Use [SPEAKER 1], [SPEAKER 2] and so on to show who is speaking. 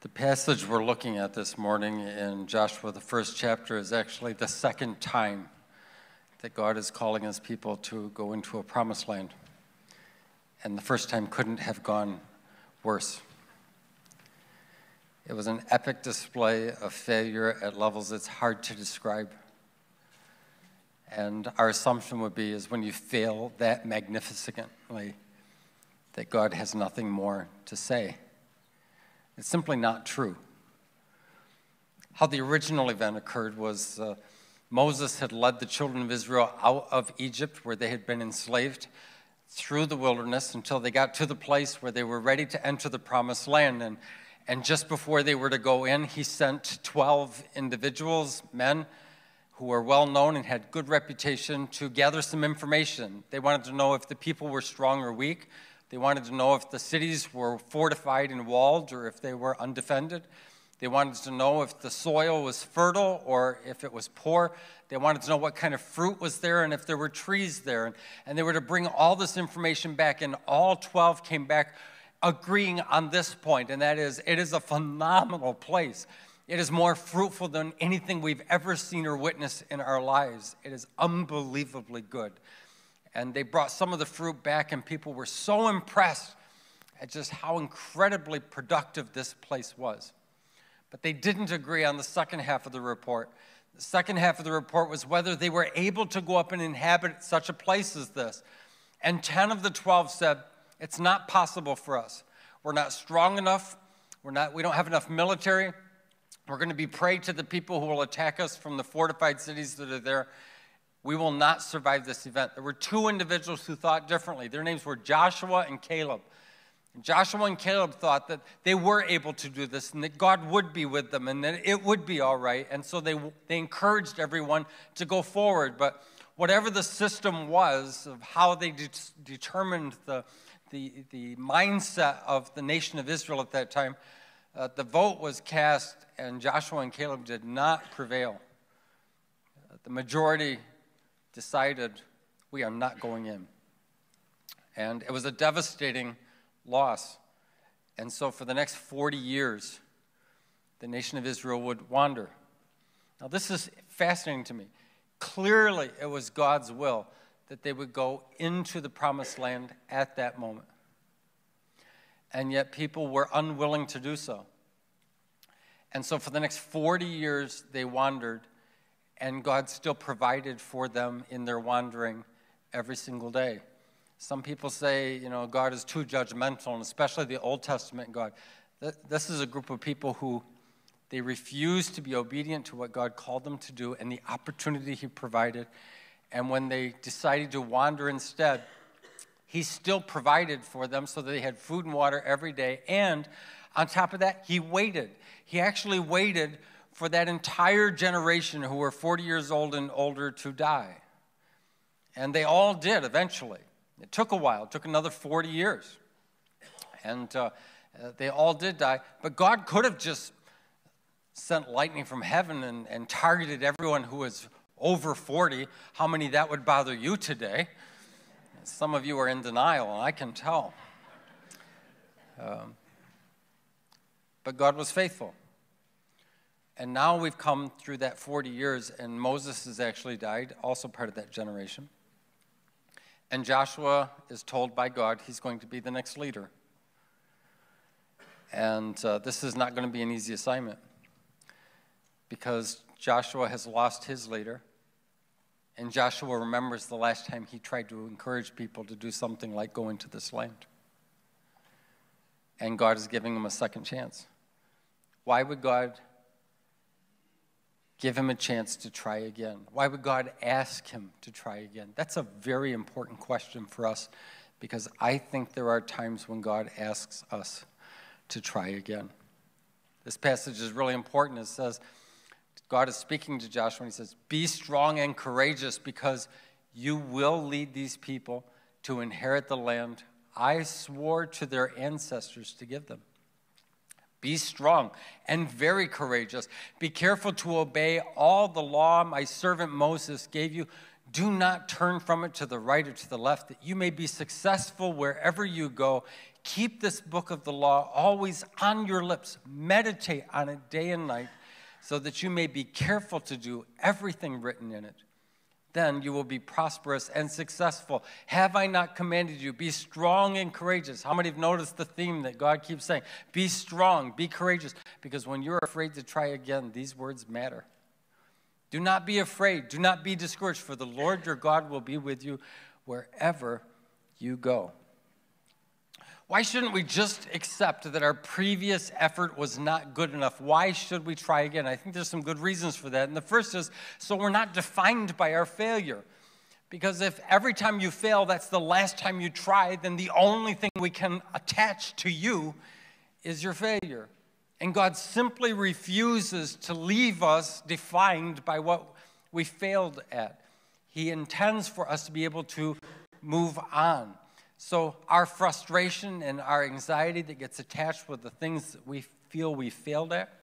[SPEAKER 1] The passage we're looking at this morning in Joshua, the first chapter, is actually the second time that God is calling his people to go into a promised land. And the first time couldn't have gone worse. It was an epic display of failure at levels it's hard to describe. And our assumption would be is when you fail that magnificently, that God has nothing more to say. It's simply not true. How the original event occurred was Moses had led the children of Israel out of Egypt, where they had been enslaved, through the wilderness until they got to the place where they were ready to enter the promised land. And just before they were to go in, he sent 12 individuals, men, who were well known and had good reputation, to gather some information. They wanted to know if the people were strong or weak. They wanted to know if the cities were fortified and walled or if they were undefended. They wanted to know if the soil was fertile or if it was poor. They wanted to know what kind of fruit was there and if there were trees there. And they were to bring all this information back, and all 12 came back agreeing on this point, and that is, it is a phenomenal place. It is more fruitful than anything we've ever seen or witnessed in our lives. It is unbelievably good. And they brought some of the fruit back, and people were so impressed at just how incredibly productive this place was. But they didn't agree on the second half of the report. The second half of the report was whether they were able to go up and inhabit such a place as this. And 10 of the 12 said, it's not possible for us. We're not strong enough. We don't have enough military. We're going to be prey to the people who will attack us from the fortified cities that are there. We will not survive this event. There were two individuals who thought differently. Their names were Joshua and Caleb. And Joshua and Caleb thought that they were able to do this and that God would be with them and that it would be all right. And so they encouraged everyone to go forward. But whatever the system was of how they determined the mindset of the nation of Israel at that time, the vote was cast and Joshua and Caleb did not prevail. The majority decided, we are not going in. And it was a devastating loss. And so for the next 40 years, the nation of Israel would wander. Now this is fascinating to me. Clearly it was God's will that they would go into the promised land at that moment. And yet people were unwilling to do so. And so for the next 40 years they wandered, and God still provided for them in their wandering every single day. Some people say, God is too judgmental, and especially the Old Testament God. This is a group of people who they refused to be obedient to what God called them to do and the opportunity he provided. And when they decided to wander instead, he still provided for them so that they had food and water every day. And on top of that, he waited. He actually waited for that entire generation who were 40 years old and older to die. And they all did eventually. It took a while. It took another 40 years. And they all did die. But God could have just sent lightning from heaven and targeted everyone who was over 40. How many that would bother you today? Some of you are in denial, and I can tell. But God was faithful. And now we've come through that 40 years, and Moses has actually died, also part of that generation. And Joshua is told by God he's going to be the next leader. And this is not going to be an easy assignment because Joshua has lost his leader. And Joshua remembers the last time he tried to encourage people to do something like go into this land. And God is giving him a second chance. Why would God give him a chance to try again? Why would God ask him to try again? That's a very important question for us because I think there are times when God asks us to try again. This passage is really important. It says, God is speaking to Joshua and he says, be strong and courageous because you will lead these people to inherit the land I swore to their ancestors to give them. Be strong and very courageous. Be careful to obey all the law my servant Moses gave you. Do not turn from it to the right or to the left, that you may be successful wherever you go. Keep this book of the law always on your lips. Meditate on it day and night, so that you may be careful to do everything written in it. Then you will be prosperous and successful. Have I not commanded you? Be strong and courageous. How many have noticed the theme that God keeps saying? Be strong, be courageous. Because when you're afraid to try again, these words matter. Do not be afraid. Do not be discouraged, for the Lord your God will be with you wherever you go. Why shouldn't we just accept that our previous effort was not good enough? Why should we try again? I think there's some good reasons for that. And the first is, so we're not defined by our failure. Because if every time you fail, that's the last time you try, then the only thing we can attach to you is your failure. And God simply refuses to leave us defined by what we failed at. He intends for us to be able to move on. So our frustration and our anxiety that gets attached with the things that we feel we failed at,